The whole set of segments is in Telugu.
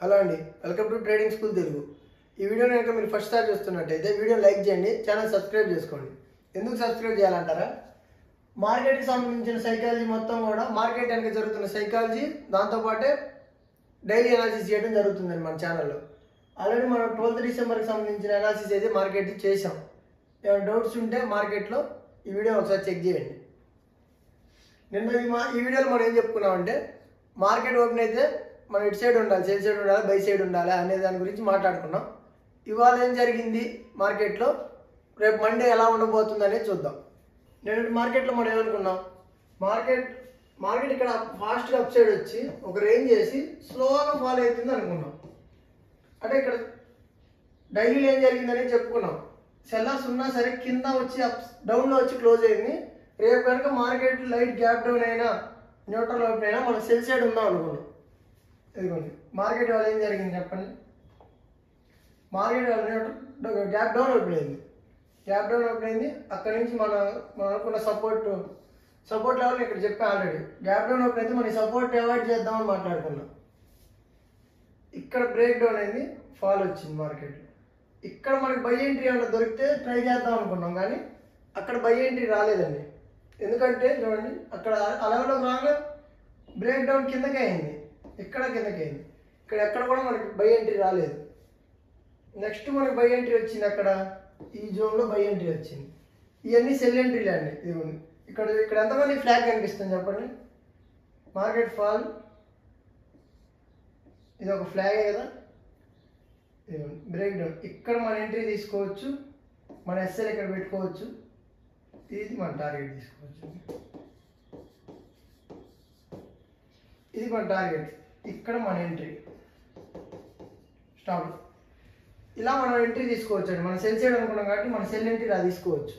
హలో అండి, welcome to trading school Telugu. ఈ వీడియోని కనుక మీరు ఫస్ట్ సారి చూస్తున్నట్టయితే వీడియోని లైక్ చేయండి, ఛానల్ సబ్స్క్రైబ్ చేసుకోండి. ఎందుకు సబ్స్క్రైబ్ చేయాలంటారా? మార్కెట్కి సంబంధించిన సైకాలజీ మొత్తం కూడా మార్కెట్ వెనక జరుగుతున్న సైకాలజీ, దాంతోపాటే డైలీ అనాలిసిస్ చేయడం జరుగుతుందండి మన ఛానల్లో. ఆల్రెడీ మనం 12 డిసెంబర్కి సంబంధించిన అనాలిసిస్ అయితే మార్కెట్ చేసాం. ఏమైనా డౌట్స్ ఉంటే మార్కెట్లో ఈ వీడియో ఒకసారి చెక్ చేయండి. నిన్న ఈ వీడియోలో మనం ఏం చెప్పుకున్నామంటే, మార్కెట్ ఓపెన్ అయితే మనం ఇటు సైడ్ ఉండాలి, సేల్ సైడ్ ఉండాలి, బై సైడ్ ఉండాలి అనే దాని గురించి మాట్లాడుకున్నాం. ఇవాళ ఏం జరిగింది మార్కెట్లో, రేపు మండే ఎలా ఉండబోతుంది అనేది చూద్దాం. నేను మార్కెట్లో మనం ఏమనుకున్నాం, మార్కెట్ ఇక్కడ ఫాస్ట్గా అప్ సైడ్ వచ్చి ఒక రేంజ్ చేసి స్లోగా ఫాలో అవుతుంది అనుకున్నాం. అంటే ఇక్కడ డైలీలో ఏం జరిగిందని చెప్పుకున్నాం. సెల్లర్స్ ఉన్నా సరే కింద వచ్చి డౌన్లో వచ్చి క్లోజ్ అయింది. రేపు కనుక మార్కెట్ లైట్ గ్యాప్ డౌన్ అయినా న్యూట్రల్ ఓపెన్ అయినా మనం సెల్ సైడ్ ఉందాం అనుకున్నాం. ఇదిగోండి మార్కెట్ వాళ్ళు ఏం జరిగింది చెప్పండి. మార్కెట్ వాళ్ళు గ్యాప్ డౌన్ ఓపెన్ అయింది. అక్కడి నుంచి మనం అనుకున్న సపోర్ట్ లెవెల్ ఇక్కడ చెప్పా ఆల్రెడీ. గ్యాప్ డౌన్ ఓపెన్ అయితే మనం సపోర్ట్ అవాయిడ్ చేద్దామని మాట్లాడుకున్నాం. ఇక్కడ బ్రేక్ డౌన్ అయింది, ఫాల్ వచ్చింది మార్కెట్. ఇక్కడ మనకి బై ఎంట్రీ ఏమైనా దొరికితే ట్రై చేద్దాం అనుకున్నాం, కానీ అక్కడ బై ఎంట్రీ రాలేదండి. ఎందుకంటే చూడండి, అక్కడ ఆ లెవెల్లో రాగా బ్రేక్ డౌన్ కిందకే అయింది, ఇక్కడ కిందకి అయింది. ఇక్కడ ఎక్కడ కూడా మనకి బై ఎంట్రీ రాలేదు. నెక్స్ట్ మనకి బై ఎంట్రీ వచ్చింది, అక్కడ ఈ జోన్లో బై ఎంట్రీ వచ్చింది. ఇవన్నీ సెల్ ఎంట్రీలే అండి. ఇదిగోండి ఇక్కడ ఎంతమంది ఫ్లాగ్ కనిపిస్తుంది చెప్పండి. మార్కెట్ ఫాల్, ఇది ఒక ఫ్లాగే కదా. ఇదిగోండి బ్రేక్ డౌన్, ఇక్కడ మన ఎంట్రీ తీసుకోవచ్చు, మన ఎస్ఎల్ ఇక్కడ పెట్టుకోవచ్చు, ఇది మన టార్గెట్ తీసుకోవచ్చు. ఇది మన టార్గెట్, ఇక్కడ మన ఎంట్రీ స్టాప్. ఇలా మనం ఎంట్రీ తీసుకోవచ్చు అండి. మనం సెల్ సైడ్ అనుకున్నాం కాబట్టి మన సెల్ ఎంట్రీ ఇలా తీసుకోవచ్చు.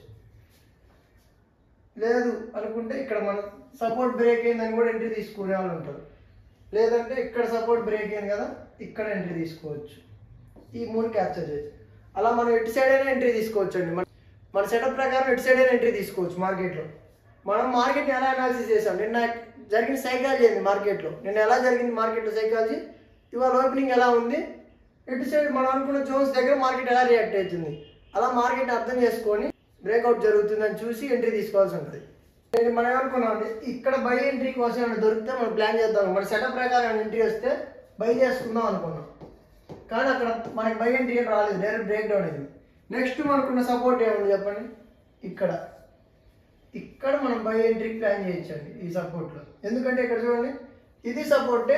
లేదు అనుకుంటే ఇక్కడ మన సపోర్ట్ బ్రేక్ అయిందని కూడా ఎంట్రీ తీసుకునే వాళ్ళు ఉంటారు. లేదంటే ఇక్కడ సపోర్ట్ బ్రేక్ అయింది కదా, ఇక్కడ ఎంట్రీ తీసుకోవచ్చు. ఈ 3 క్యాప్చర్ చేసి అలా మనం ఎటు సైడ్ అయినా ఎంట్రీ తీసుకోవచ్చు అండి. మన సెటప్ ప్రకారం ఎటు సైడ్ అయినా ఎంట్రీ తీసుకోవచ్చు మార్కెట్లో. మనం మార్కెట్ని ఎలా అనాలిసిస్ చేసాం, నిన్న జరిగిన సైకాలజీ ఏంది మార్కెట్లో, నిన్న ఎలా జరిగింది మార్కెట్లో సైకాలజీ, ఇవాళ ఓపెనింగ్ ఎలా ఉంది, ఎటు సైడ్ మనం అనుకున్న జోన్స్ దగ్గర మార్కెట్ ఎలా రియాక్ట్ అవుతుంది, అలా మార్కెట్ని అర్థం చేసుకొని బ్రేక్అవుట్ జరుగుతుందని చూసి ఎంట్రీ తీసుకోవాల్సి ఉంటుంది. మనం ఏమనుకున్నాం అంటే, ఇక్కడ బై ఎంట్రీ కోసం ఏమైనా దొరికితే మనం ప్లాన్ చేద్దాం, మన సెటప్ ప్రకారం ఏమైనా ఎంట్రీ వస్తే బై చేసుకుందాం అనుకున్నాం. కానీ అక్కడ మనకి బై ఎంట్రీ రాలేదు, డైరెక్ట్ బ్రేక్ డౌన్ అయింది. నెక్స్ట్ మనకున్న సపోర్ట్ ఏముంది చెప్పండి, ఇక్కడ మనం బై ఎంట్రీకి ప్లాన్ చేయొచ్చండి ఈ సపోర్ట్లో. ఎందుకంటే ఇక్కడ చూడండి, ఇది సపోర్టే,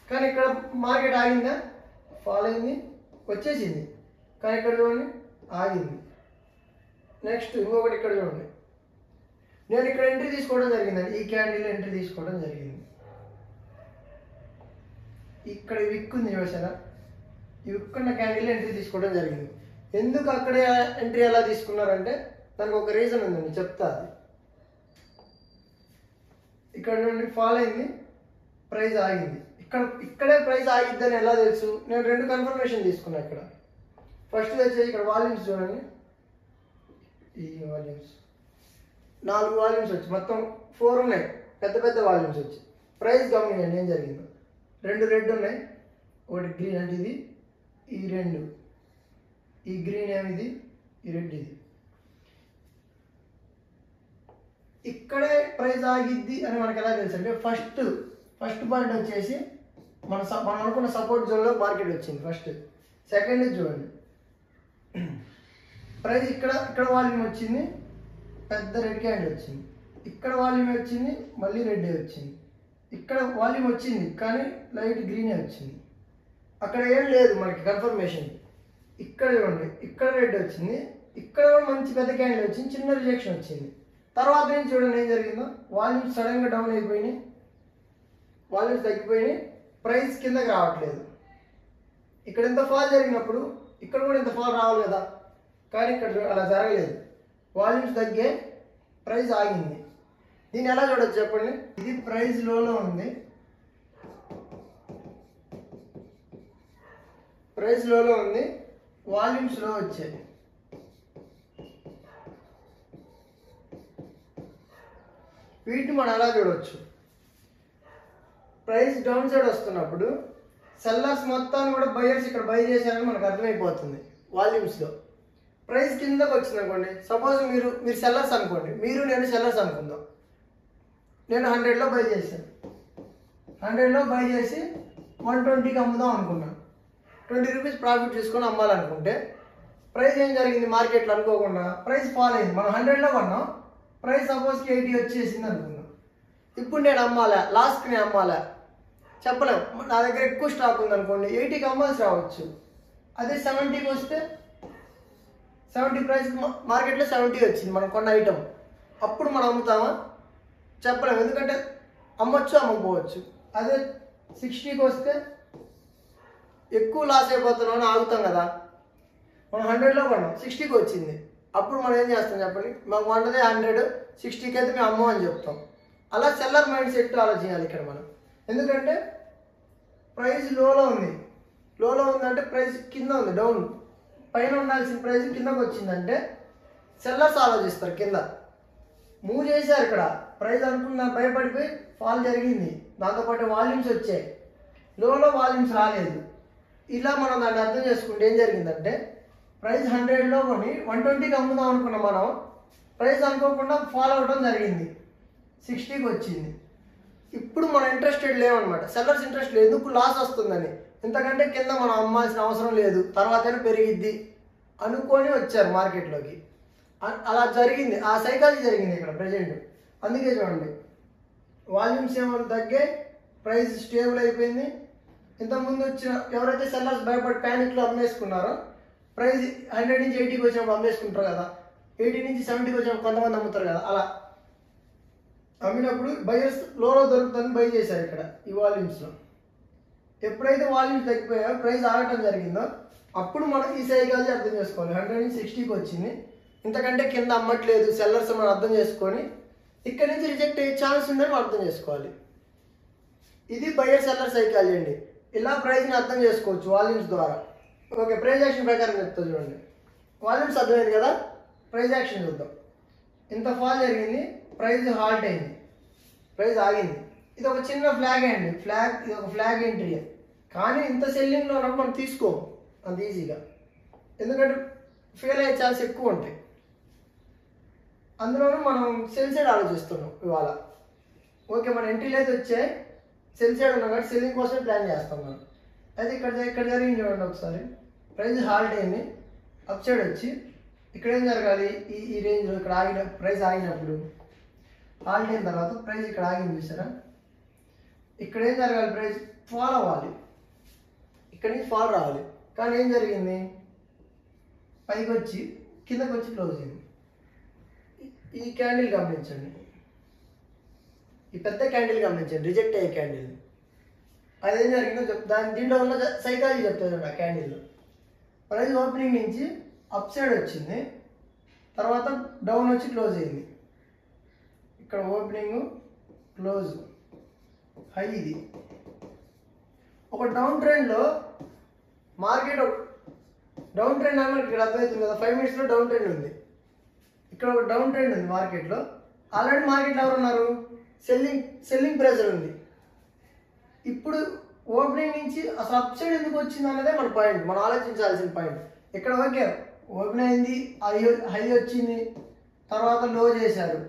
కానీ ఇక్కడ మార్కెట్ ఆగిందా, ఫాల్ అయింది, వచ్చేసింది. కానీ ఇక్కడ చూడండి ఆగింది. నెక్స్ట్ ఇంకొకటి ఇక్కడ చూడండి, నేను ఇక్కడ ఎంట్రీ తీసుకోవడం జరిగిందండి, ఈ క్యాండిల్ ఎంట్రీ తీసుకోవడం జరిగింది. ఇక్కడ విక్ ఉంది చూసారా, ఈ విక్ ఉన్న క్యాండిల్ ఎంట్రీ తీసుకోవడం జరిగింది. ఎందుకు అక్కడే ఎంట్రీ ఎలా తీసుకున్నారంటే దానికి ఒక రీజన్ ఉందండి, చెప్తా. అది ఇక్కడ నుండి ఫాల్ అయింది, ప్రైస్ ఆగింది. ఇక్కడే ప్రైస్ ఆగిద్దని ఎలా తెలుసు, నేను 2 కన్ఫర్మేషన్ తీసుకున్నా. ఇక్కడ ఫస్ట్ వచ్చేసి ఇక్కడ వాల్యూమ్స్ చూడండి, ఈ వాల్యూమ్స్ 4 వాల్యూమ్స్ వచ్చి మొత్తం 4 ఉన్నాయి, పెద్ద వాల్యూమ్స్ వచ్చి. ప్రైస్ గమనించండి ఏం జరిగిందో, 2 రెడ్ ఉన్నాయి, ఒకటి గ్రీన్. అంటే ఇది ఈ 2, ఈ గ్రీన్ ఏమిది, ఈ రెడ్ ఇది. ఇక్కడే ప్రైస్ ఆగిద్ది అని మనకు ఎలా తెలుసు అంటే, ఫస్ట్ పాయింట్ వచ్చేసి మనం అనుకున్న సపోర్ట్ జోన్లో మార్కెట్ వచ్చింది ఫస్ట్. సెకండ్ చూడండి, ప్రైస్ ఇక్కడ వాల్యూమ్ వచ్చింది, పెద్ద రెడ్ క్యాండిల్ వచ్చింది. ఇక్కడ వాల్యూమ్ వచ్చింది, మళ్ళీ రెడ్ వచ్చింది. ఇక్కడ వాల్యూమ్ వచ్చింది కానీ లైట్ గ్రీనే వచ్చింది. అక్కడ ఏం లేదు మనకి కన్ఫర్మేషన్. ఇక్కడ చూడండి, ఇక్కడ రెడ్ వచ్చింది, ఇక్కడ కూడా మంచి పెద్ద క్యాండిల్ వచ్చింది, చిన్న రిజెక్షన్ వచ్చింది. తర్వాత నుంచి చూడండి ఏం జరిగిందో, వాల్యూమ్స్ సడన్గా డౌన్ అయిపోయినాయి, వాల్యూమ్స్ తగ్గిపోయినాయి, ప్రైస్ కిందకి రావట్లేదు. ఇక్కడ ఎంత ఫాల్ జరిగినప్పుడు ఇక్కడ కూడా ఇంత ఫాల్ రావాలి కదా, కానీ ఇక్కడ అలా జరగలేదు. వాల్యూమ్స్ తగ్గే, ప్రైస్ ఆగింది. దీన్ని ఎలా చూడొచ్చు చెప్పండి, ఇది ప్రైస్ లోలో ఉంది, వాల్యూమ్స్ లో వచ్చాయి. వీటిని మనం ఎలా చూడవచ్చు, ప్రైస్ డౌన్ సైడ్ వస్తున్నప్పుడు సెల్లర్స్ మొత్తాన్ని కూడా బయర్స్ ఇక్కడ బై చేశారని మనకు అర్థమైపోతుంది వాల్యూమ్స్లో. ప్రైస్ కిందకు వచ్చింది అనుకోండి, సపోజ్ మీరు సెల్లర్స్ అనుకోండి, నేను సెల్లర్స్ అనుకుందాం. నేను 100లో బై చేశాను, 100లో బై చేసి 120కి అమ్ముదాం అనుకున్నాను. 20 రూపీస్ ప్రాఫిట్ తీసుకొని అమ్మాలనుకుంటే ప్రైస్ ఏం జరిగింది, మార్కెట్లో అనుకోకుండా ప్రైస్ ఫాల్ అయింది. మనం 100లో కొన్నాం, ప్రైస్ సపోజ్కి 80 వచ్చేసింది అనుకున్నాం. ఇప్పుడు నేను అమ్మాలా, లాస్ట్కి నేను అమ్మాలా చెప్పలేము. నా దగ్గర ఎక్కువ స్టాక్ ఉంది అనుకోండి, 80కి అమ్మాల్సి రావచ్చు. అదే 70కి వస్తే 70 ప్రైస్ మార్కెట్లో 70 వచ్చింది మనం కొన్న ఐటమ్, అప్పుడు మనం అమ్ముతామా చెప్పలేము, ఎందుకంటే అమ్మొచ్చు అమ్మకపోవచ్చు. అదే 60కి వస్తే ఎక్కువ లాస్ అయిపోతున్నాం అని ఆగుతాం కదా. మనం 100లో కొన్నాం, 60కి వచ్చింది, అప్పుడు మనం ఏం చేస్తాం చెప్పండి, మాకు కొన్నదే 100, 60కి అయితే మేము అమ్మం అని చెప్తాం. అలా సెల్లర్ మైండ్ సెట్ ఆలోచించాలి ఇక్కడ మనం. ఎందుకంటే ప్రైస్ లోలో ఉందంటే ప్రైస్ కింద ఉంది, డౌన్. పైన ఉండాల్సిన ప్రైస్ కిందకు వచ్చిందంటే సెల్లర్స్ ఆలోచిస్తారు, కింద మూవ్ చేశారు. ఇక్కడ ప్రైస్ అనుకున్న భయపడిపోయి ఫాల్ జరిగింది, దాంతోపాటు వాల్యూమ్స్ వచ్చాయి, లోలో వాల్యూమ్స్ రాలేదు. ఇలా మనం దాన్ని అర్థం చేసుకుంటే ఏం జరిగిందంటే, ప్రైస్ 100లో కొని 120కి అమ్ముదాం అనుకున్నాం మనం, ప్రైస్ అనుకోకుండా ఫాల్ అవ్వడం జరిగింది, 60కి వచ్చింది. ఇప్పుడు మనం ఇంట్రెస్టెడ్ లేవన్నమాట, సెల్లర్స్ ఇంట్రెస్ట్ లేదు, ఎందుకు లాస్ వస్తుందని, ఇంతకంటే కింద మనం అమ్మాల్సిన అవసరం లేదు, తర్వాతనే పెరిగిద్ది అనుకొని వచ్చారు మార్కెట్లోకి. అలా జరిగింది, ఆ సైకాలజీ జరిగింది ఇక్కడ ప్రజెంట్. అందుకే చూడండి వాల్యూమ్స్ ఏమైనా తగ్గాయి, ప్రైస్ స్టేబుల్ అయిపోయింది. ఇంతకుముందు వచ్చిన ఎవరైతే సెల్లర్స్ భయపడి ప్యానిక్లో అమ్మేసుకున్నారో, ప్రైస్ 100 నుంచి 80కి వచ్చినప్పుడు అమ్మేసుకుంటారు కదా, 80 నుంచి 70కి వచ్చినప్పుడు కొంతమంది అమ్ముతారు కదా, అలా అమ్మినప్పుడు బయర్స్ లోలో దొరుకుతుందని బై చేశారు ఇక్కడ ఈ వాల్యూమ్స్లో. ఎప్పుడైతే వాల్యూమ్స్ తగ్గిపోయాయో, ప్రైస్ ఆగటం జరిగిందో, అప్పుడు మనం ఈ సైకాలజీ అర్థం చేసుకోవాలి. 100 నుంచి 60కి వచ్చింది, ఇంతకంటే కింద అమ్మట్లేదు సెల్లర్స్ మనం అర్థం చేసుకొని ఇక్కడ నుంచి రిజెక్ట్ అయ్యే ఛాన్స్ ఉందని మనం అర్థం చేసుకోవాలి. ఇది బయర్ సెల్లర్ సైకాలజీ అండి. ఇలా ప్రైస్ని అర్థం చేసుకోవచ్చు వాల్యూమ్స్ ద్వారా. ఓకే, ప్రైస్ యాక్షన్ ప్రకారం చెప్తా చూడండి. వాల్యూమ్స్ అర్థమైంది కదా, ప్రైస్ యాక్షన్ చూద్దాం. ఇంత ఫాల్ జరిగింది, ప్రైస్ హాల్ట్ అయింది, ప్రైస్ ఆగింది. ఇది ఒక చిన్న ఫ్లాగ్ అండి, ఇది ఒక ఫ్లాగ్ ఎంట్రీ. కానీ ఇంత సెల్లింగ్లో ఉన్నప్పుడు మనం తీసుకోము అంత ఈజీగా, ఎందుకంటే ఫెయిల్ అయ్యే ఛాన్స్ ఎక్కువ ఉంటాయి. అందులోనూ మనం సెల్ సైడ్ ఆలోచిస్తున్నాం ఇవాళ. ఓకే, మన ఎంట్రీలు అయితే వచ్చాయి, సెల్ సైడ్ ఉన్నాం కాబట్టి సెల్లింగ్ కోసమే ప్లాన్ చేస్తాం మనం. అయితే ఇక్కడ జరిగింది చూడండి ఒకసారి. ప్రైస్ హాల్ట్ అయింది, అప్ సైడ్ వచ్చి ఇక్కడ ఏం జరగాలి, ఈ రేంజ్లో ఇక్కడ ప్రైస్ ఆగినప్పుడు హాల్ట్ అయిన తర్వాత ప్రైస్ ఇక్కడ ఆగింది చూసారా, ఇక్కడ ఏం జరగాలి, ప్రైస్ ఫాల్ అవ్వాలి, ఇక్కడ నుంచి ఫాల్ రావాలి. కానీ ఏం జరిగింది, పైకి వచ్చి కిందకి వచ్చి క్లోజ్ అయింది. ఈ క్యాండిల్ గమనించండి, ఈ పెద్ద క్యాండిల్ గమనించండి, రిజెక్ట్ అయ్యే క్యాండిల్. అదేం జరిగిందో దీంట్లో ఉన్న సైకాలజీ చెప్తుంది ఆ క్యాండిల్లో. ప్రైస్ ఓపెనింగ్ నుంచి అప్ సైడ్ వచ్చింది, తర్వాత డౌన్ వచ్చి క్లోజ్ అయింది. ఇక్కడ ఓపెనింగ్, క్లోజ్, హై. ఇది ఒక డౌన్ ట్రెండ్లో మార్కెట్ డౌన్ ట్రెండ్ అని మనకి ఇక్కడ అర్థమవుతుంది కదా. 5 మినిట్స్లో డౌన్ ట్రెండ్ ఉంది, ఇక్కడ ఒక డౌన్ ట్రెండ్ ఉంది మార్కెట్లో. ఆల్రెడీ మార్కెట్లో ఎవరు ఉన్నారు, సెల్లింగ్ ప్రెజర్ ఉంది. ఇప్పుడు ఓపెనింగ్ నుంచి అసలు అప్ సైడ్ ఎందుకు వచ్చింది అన్నదే మన పాయింట్, మనం ఆలోచించాల్సిన పాయింట్. ఇక్కడ ఓకే ఓపెన్ అయింది, హై వచ్చింది, తర్వాత లో చేశారు.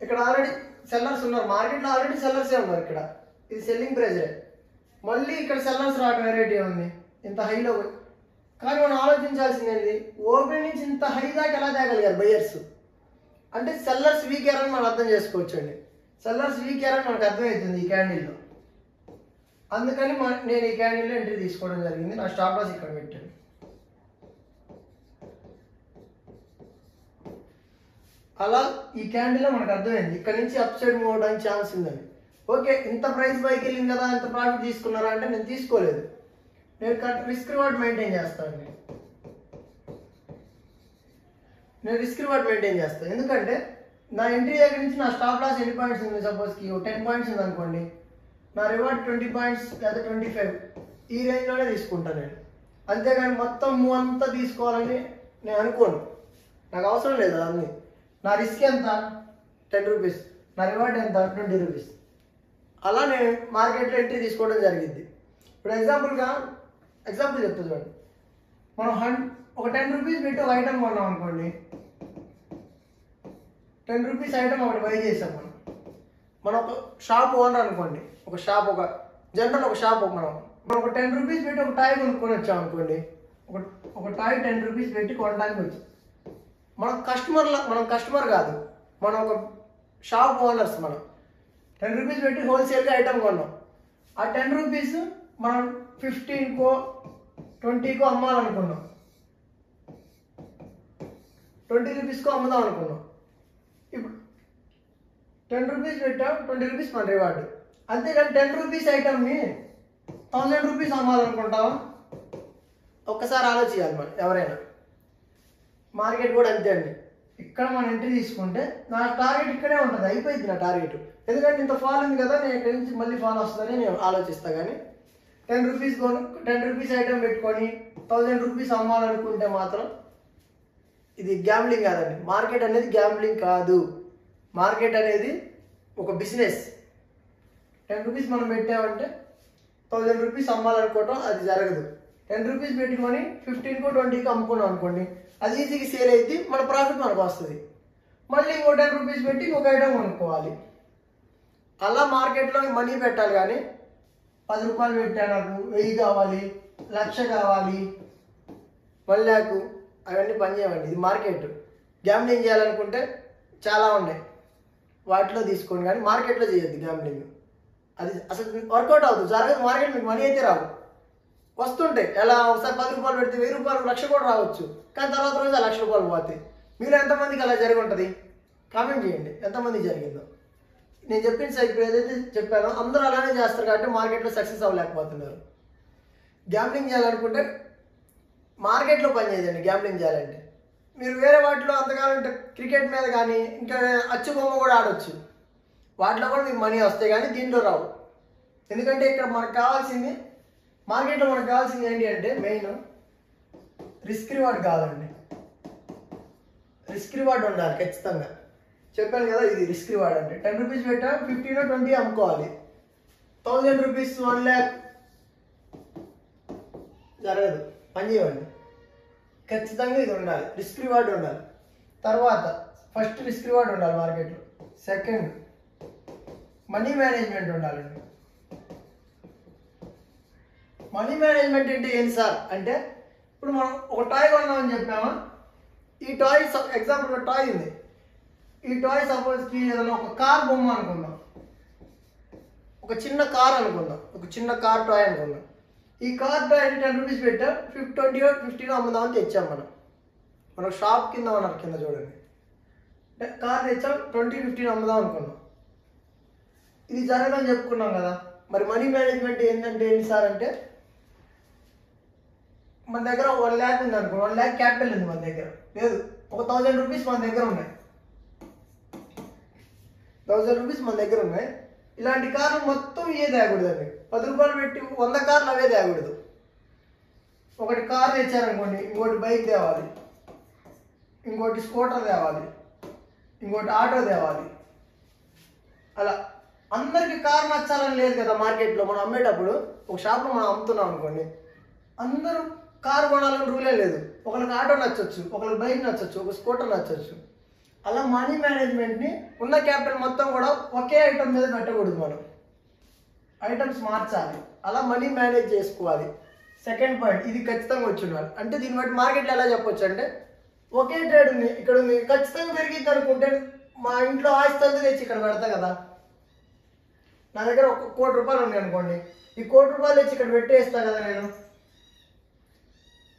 ఇక్కడ ఆల్రెడీ సెల్లర్స్ ఉన్నారు, మార్కెట్లో ఆల్రెడీ సెల్లర్సే ఉన్నారు. ఇక్కడ ఇది సెల్లింగ్ ప్రెజరే, మళ్ళీ ఇక్కడ సెల్లర్స్ రావడం వెరైటీ ఉంది ఇంత హైలో. కానీ మనం ఆలోచించాల్సింది ఏంటి, ఓపెన్ నుంచి ఇంత హై దాకా ఎలా తేగలిగారు బయర్స్ అంటే సెల్లర్స్ వీక్ అయ్యారని మనం అర్థం చేసుకోవచ్చు అండి. సెల్లర్స్ వీక్ అయ్యారని మనకు అర్థమవుతుంది ఈ క్యాండిల్లో. అందుకని నేను ఈ క్యాండిల్లో ఎంట్రీ తీసుకోవడం జరిగింది. నా స్టాప్ లాస్ ఇక్కడ పెట్టాను. అలా ఈ క్యాండిల్లో మనకు అర్థమైంది ఇక్కడ నుంచి అప్ సైడ్ మూవ్ అవడానికి ఛాన్స్ ఉందని. ఓకే, ఇంత ప్రైస్ పైకి వెళ్ళింది కదా, ఇంత ప్రాఫిట్ తీసుకున్నారా అంటే నేను తీసుకోలేదు. నేను రిస్క్ రివార్డ్ మెయింటైన్ చేస్తాను. నేను రిస్క్ రివార్డ్ మెయింటైన్ చేస్తాను, ఎందుకంటే నా ఎంట్రీ దగ్గర నుంచి నా స్టాప్ లాస్ ఎన్ని పాయింట్స్ ఉంది, సపోజ్కి 10 పాయింట్స్ ఉంది అనుకోండి, నా రివార్డ్ 20 పాయింట్స్ లేదా 25 ఈ రేంజ్లోనే తీసుకుంటాను నేను. అంతేగాని మొత్తం మూవ్ అంతా తీసుకోవాలని నేను అనుకోను, నాకు అవసరం లేదు అన్నీ. నా రిస్క్ ఎంత, 10 రూపీస్, నా రివార్డ్ ఎంత, 20 రూపీస్. అలా నేను మార్కెట్లో ఎంట్రీ తీసుకోవడం జరిగింది. ఇప్పుడు ఎగ్జాంపుల్ చెప్తా చూడండి. మనం ఒక 10 రూపీస్ పెట్టి ఒక ఐటమ్ కొన్నాం అనుకోండి. 10 రూపీస్ ఐటమ్ ఒకటి బై చేసాం మనం ఒక షాప్ ఓనర్ అనుకోండి. ఒక షాప్ ఒక 10 రూపీస్ పెట్టి ఒక టాయ్ కొనుక్కొని వచ్చాం అనుకోండి. ఒక టాయ్ 10 రూపీస్ పెట్టి కొనడానికి వచ్చి మనం కస్టమర్ కాదు, మనం ఒక షాప్ ఓనర్స్. మనం 10 రూపీస్ పెట్టి హోల్సేల్గా ఐటమ్ కొన్నాం. ఆ 10 రూపీస్ మనం 15కో 20కో అమ్మాలనుకున్నాం. 20 రూపీస్కో అమ్ముదాం అనుకున్నాం. ఇప్పుడు 10 రూపీస్ పెట్టాం, 20 రూపీస్ మన రివార్డు. అంతేగాని 10 రూపీస్ ఐటమ్ని 1000 రూపీస్ అమ్మాలనుకుంటామా? ఒక్కసారి ఆలోచించాలి మనం ఎవరైనా. మార్కెట్ కూడా అంతే అండి. ఇక్కడ మనం ఎంట్రీ తీసుకుంటే నా టార్గెట్ ఇక్కడే ఉంటుంది, అయిపోయింది నా టార్గెట్. ఎందుకంటే ఇంత ఫాల్ ఉంది కదా, నేను ఇక్కడి నుంచి మళ్ళీ ఫాల్ వస్తుందని నేను ఆలోచిస్తాను. కానీ 10 రూపీస్ ఐటమ్ పెట్టుకొని 1000 రూపీస్ అమ్మాలనుకుంటే మాత్రం ఇది గ్యాంబ్లింగ్ కాదండి. మార్కెట్ అనేది గ్యాంబ్లింగ్ కాదు. మార్కెట్ అనేది ఒక బిజినెస్. 10 రూపీస్ మనం పెట్టామంటే 1000 రూపీస్ అమ్మాలనుకోవటం అది జరగదు. 10 రూపీస్ పెట్టుకొని 15కో 20కో అమ్ముకున్నాం అనుకోండి, అది ఈజీగా సేల్ అయితే మన ప్రాఫిట్ మనకు వస్తుంది. మళ్ళీ ఇంకో 10 రూపీస్ పెట్టి ఇంకొక ఐటమ్ కొనుక్కోవాలి. అలా మార్కెట్లో మనీ పెట్టాలి. కానీ 10 రూపాయలు పెట్టా, నాకు 1000 కావాలి, 1,00,000 కావాలి, 1,00,000, అవన్నీ పనిచేయమండి. ఇది మార్కెట్. గ్యాంబ్లింగ్ చేయాలనుకుంటే చాలా ఉన్నాయి, వాటిలో తీసుకోండి. కానీ మార్కెట్లో చేయొద్దు గ్యాంబ్లింగ్. అది అసలు వర్కౌట్ అవుతుంది, జరగదు. మార్కెట్ మీకు మనీ అయితే రావు, వస్తుంటాయి. ఎలా ఒకసారి 10 రూపాయలు పెడితే 1000 రూపాయలు, 1,00,000 కూడా రావచ్చు. కానీ తర్వాత రోజు 1,00,000 రూపాయలు పోతాయి. మీరు ఎంతమందికి అలా జరిగి ఉంటుంది? కామెంట్ చేయండి ఎంతమందికి జరిగిందో. నేను చెప్పిన ఇప్పుడు ఏదైతే చెప్పానో అందరూ అలానే చేస్తారు కాబట్టి మార్కెట్లో సక్సెస్ అవ్వలేకపోతున్నారు. గ్యాంబ్లింగ్ చేయాలనుకుంటే మార్కెట్లో పనిచేయండి. గ్యాంబ్లింగ్ చేయాలంటే మీరు వేరే వాటిలో అంతకాలం క్రికెట్ మీద కానీ ఇంకా అచ్చు బొమ్మ కూడా ఆడవచ్చు. వాటిలో కూడా మీకు మనీ వస్తాయి, కానీ దీంట్లో రావు. ఎందుకంటే ఇక్కడ మనకు కావాల్సింది, మార్కెట్లో మనకు కావాల్సింది ఏంటి అంటే మెయిన్ రిస్క్ రివార్డ్ కావాలండి. రిస్క్ రివార్డ్ ఉండాలి ఖచ్చితంగా. చెప్పాను కదా, ఇది రిస్క్ రివార్డ్ అంటే 10 రూపీస్ పెట్టా 15 or 20 అమ్ముకోవాలి. 1000 రూపీస్ 1,00,000 జరగదు, పని చేయండి. ఖచ్చితంగా ఇది ఉండాలి, రిస్క్ రివార్డ్ ఉండాలి. తర్వాత ఫస్ట్ రిస్క్ రివార్డ్ ఉండాలి మార్కెట్లో. సెకండ్ మనీ మేనేజ్మెంట్ ఉండాలండి. మనీ మేనేజ్మెంట్ అంటే ఏంటి సార్ అంటే, ఇప్పుడు మనం ఒక టాయ్ కొన్నామని చెప్పామా, ఈ టాయ్ ఎగ్జాంపుల్ ఒక టాయ్ ఉంది. ఈ టాయ్ సపోజ్కి ఏదైనా ఒక కార్ బొమ్మ అనుకుందాం, ఒక చిన్న కార్ అనుకుందాం, ఒక చిన్న కార్ టాయ్ అనుకుందాం. ఈ కార్ టాయ్ 10 రూపీస్ పెట్టా 20 or 15 అమ్ముదామని తెచ్చాం. మనం షాప్ కింద ఉన్నారు, కింద చూడండి. కార్ తెచ్చాం 20, 15 అమ్ముదాం అనుకున్నాం. ఇది జరగదని చెప్పుకున్నాం కదా. మరి మనీ మేనేజ్మెంట్ ఏంటంటే ఏంటి సార్ అంటే, మన దగ్గర 1,00,000 ఉంది అనుకో, 1,00,000 క్యాపిటల్ ఉంది మన దగ్గర, లేదు ఒక 1000 రూపీస్ మన దగ్గర ఉన్నాయి. 1000 రూపీస్ మన దగ్గర ఉన్నాయి. ఇలాంటి కార్లు మొత్తం ఇవే తేకూడదండి. 10 రూపాయలు పెట్టి 100 కార్లు అవే తేకూడదు. ఒకటి కార్ తెచ్చారనుకోండి, ఇంకోటి బైక్ తేవాలి, ఇంకోటి స్కూటర్ తేవాలి, ఇంకోటి ఆటో తేవాలి. అలా అందరికి కార్ నచ్చాలని లేదు కదా. మార్కెట్లో మనం అమ్మేటప్పుడు ఒక షాప్లో మనం అమ్ముతున్నాం అనుకోండి, అందరూ కారు కొనాలని రూలే లేదు. ఒకరికి ఆటో నచ్చవచ్చు, ఒకరికి బైక్ నచ్చవచ్చు, ఒక స్కూటర్ నచ్చవచ్చు. అలా మనీ మేనేజ్మెంట్ని ఉన్న క్యాపిటల్ మొత్తం కూడా ఒకే ఐటమ్ మీద పెట్టకూడదు. మనం ఐటమ్స్ మార్చాలి, అలా మనీ మేనేజ్ చేసుకోవాలి. సెకండ్ పాయింట్, ఇది ఖచ్చితంగా వచ్చి ఉండాలి. అంటే దీన్ని బట్టి మార్కెట్లో ఎలా చెప్పొచ్చు అంటే, ఒకే ట్రేడ్ ఉంది, ఇక్కడ ఉంది, ఖచ్చితంగా పెరిగింది అనుకుంటే మా ఇంట్లో ఆస్తి అంతా తెచ్చి ఇక్కడ పెడతా కదా. నా దగ్గర 1 కోటి రూపాయలు ఉన్నాయి అనుకోండి, ఈ 1 కోటి రూపాయలు తెచ్చి ఇక్కడ పెట్టేస్తా కదా నేను.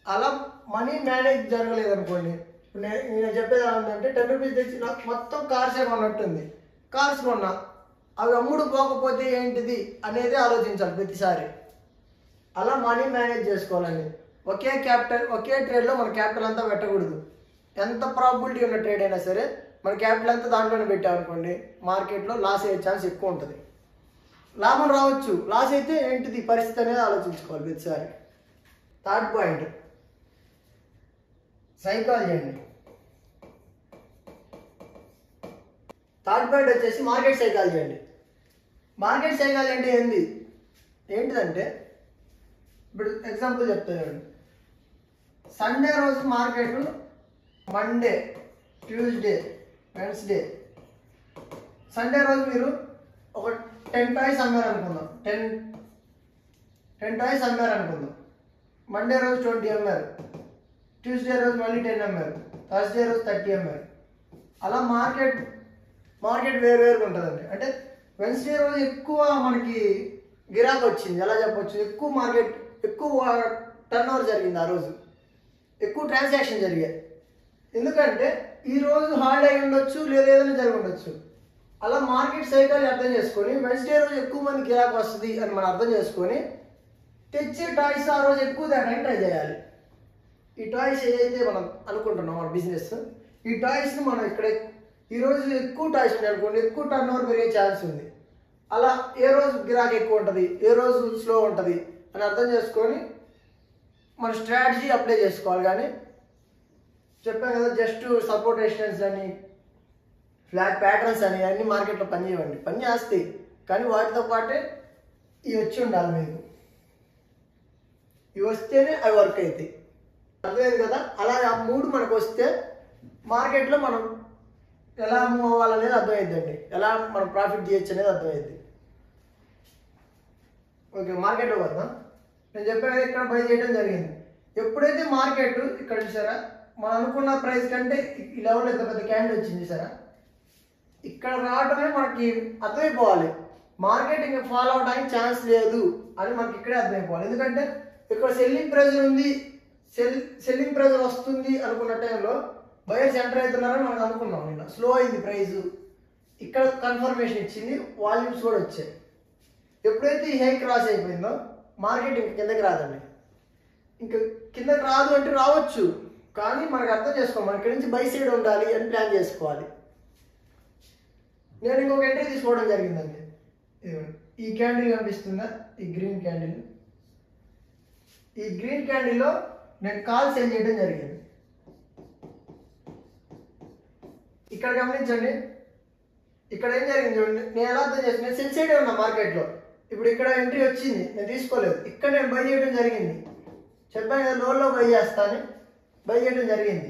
అలా మనీ మేనేజ్ జరగలేదు అనుకోండి. నేను చెప్పేది ఎలా ఉందంటే, 10 రూపీస్ తెచ్చి నాకు మొత్తం కార్సే కొన్నట్టుంది. కార్స్ కొన్నా, అవి అమ్ముడు పోకపోతే ఏంటిది అనేది ఆలోచించాలి ప్రతిసారి. అలా మనీ మేనేజ్ చేసుకోవాలండి. ఒకే క్యాపిటల్, ఒకే ట్రేడ్లో మన క్యాపిటల్ అంతా పెట్టకూడదు. ఎంత ప్రాబిలిటీ ఉన్న ట్రేడ్ అయినా సరే మన క్యాపిటల్ అంతా దాంట్లోనే పెట్టామనుకోండి, మార్కెట్లో లాస్ అయ్యే ఛాన్స్ ఎక్కువ ఉంటుంది. లాభం రావచ్చు, లాస్ అయితే ఏంటిది పరిస్థితి అనేది ఆలోచించుకోవాలి ప్రతిసారి. థర్డ్ పాయింట్ సైకాలజీ అండి. థర్డ్ పాయింట్ వచ్చేసి మార్కెట్ సైకాలజీ అండి. మార్కెట్ సైకాలజీ అంటే ఏంటిదంటే, ఇప్పుడు ఎగ్జాంపుల్ చెప్తాను. సండే రోజు market Monday, Tuesday, Wednesday, Sunday రోజు మీరు ఒక 10 టాయ్స్ అమ్మారు అనుకుందాం. 10 టాయ్స్ అమ్మారు అనుకుందాం. మండే రోజు 20 అమ్మారు, ట్యూస్డే రోజు మళ్ళీ 10 అమ్మారు, థర్స్డే రోజు 30 అమ్మారు. అలా మార్కెట్ వేరువేరుగా ఉంటుందండి. అంటే వెన్స్డే రోజు ఎక్కువ మనకి గిరాకీ వచ్చింది, ఎలా చెప్పొచ్చు, ఎక్కువ టర్న్ ఓవర్ జరిగింది. ఆ రోజు ఎక్కువ ట్రాన్సాక్షన్ జరిగాయి. ఎందుకంటే ఈరోజు హాలిడే ఉండొచ్చు, లేదా ఏదైనా జరిగి ఉండొచ్చు. అలా మార్కెట్ సైకిల్ అర్థం చేసుకొని వెన్స్డే రోజు ఎక్కువ మంది గిరాకీ వస్తుంది అని మనం అర్థం చేసుకొని తెచ్చే టాయ్స్ ఆ రోజు ఎక్కువ తేడానికి ట్రై చేయాలి. ఈ టాయ్స్ ఏదైతే మనం అనుకుంటున్నాం మన బిజినెస్, ఈ టాయ్స్ని మనం ఇక్కడ ఈరోజు ఎక్కువ టాయ్స్ ఉన్నాయి అనుకోండి, ఎక్కువ టర్న్ ఓవర్ పెరిగే ఛాన్స్ ఉంది. అలా ఏ రోజు గిరాకీ ఎక్కువ ఉంటుంది, ఏ రోజు స్లో ఉంటుంది అని అర్థం చేసుకొని మన స్ట్రాటజీ అప్లై చేసుకోవాలి. కానీ చెప్పాను కదా, జస్ట్ సపోర్ట్ రెసిస్టెన్స్ అని, ఫ్లాట్ ప్యాటర్న్స్ అని అన్ని మార్కెట్లో పనిచేయండి, పని చేస్తాయి. కానీ వాటితో పాటే ఇవి వచ్చి ఉండాలి మీకు. ఇవి వస్తేనే అవి వర్క్ అవుతాయి. అర్థమైంది కదా? అలాగే ఆ 3 మనకు వస్తే మార్కెట్లో మనం ఎలా మూవ్ అవ్వాలనేది అర్థమైద్దండి, ఎలా మనం ప్రాఫిట్ చేయొచ్చు అనేది అర్థమైద్ది. ఓకే, మార్కెట్లో వద్దాం. నేను చెప్పాను ఇక్కడ బై చేయడం జరిగింది. ఎప్పుడైతే మార్కెట్ ఇక్కడ చూసారా, మనం అనుకున్న ప్రైస్ కంటే ఈ లెవెల్ ఎంత పెద్ద క్యాండిల్ వచ్చింది చూసారా, ఇక్కడ రావడమే మనకి అర్థమైపోవాలి. మార్కెట్ ఇంకా ఫాలో అవడానికి ఛాన్స్ లేదు అని మనకి ఇక్కడే అర్థమైపోవాలి. ఎందుకంటే ఇక్కడ సెల్లింగ్ ప్రెజర్ ఉంది, సెల్లింగ్ ప్రెజర్ వస్తుంది అనుకున్న టైంలో బయర్స్ ఎంటర్ అవుతున్నారని మనం అనుకున్నాం. నిన్న స్లో అయింది ప్రైజు, ఇక్కడ కన్ఫర్మేషన్ ఇచ్చింది, వాల్యూమ్స్ కూడా వచ్చాయి. ఎప్పుడైతే ఈ హై క్రాస్ అయిపోయిందో మార్కెట్ ఇంక కిందకి రాదండి. ఇంకా కిందకి రాదు అంటే రావచ్చు, కానీ మనకు అర్థం చేసుకోవాలి, మన ఇక్కడి నుంచి బై సైడ్ ఉండాలి అని ప్లాన్ చేసుకోవాలి. నేను ఇంకొక ఎంట్రీ తీసుకోవడం జరిగిందండి. ఈ క్యాండిల్ కనిపిస్తుందా, ఈ గ్రీన్ క్యాండిల్, ఈ గ్రీన్ క్యాండిల్లో నేను కాల్ సెల్ చేయడం జరిగింది. ఇక్కడ గమనించండి, ఇక్కడ ఏం జరిగింది చూడండి. నేను ఎలా అర్థం చేస్తాను, నేను సెల్ సైడే ఉన్నా మార్కెట్లో. ఇప్పుడు ఇక్కడ ఎంట్రీ వచ్చింది, నేను తీసుకోలేదు, ఇక్కడ నేను బై చేయడం జరిగింది. చెప్పాను కదా, లోన్లో బై చేస్తాను, బై చేయడం జరిగింది.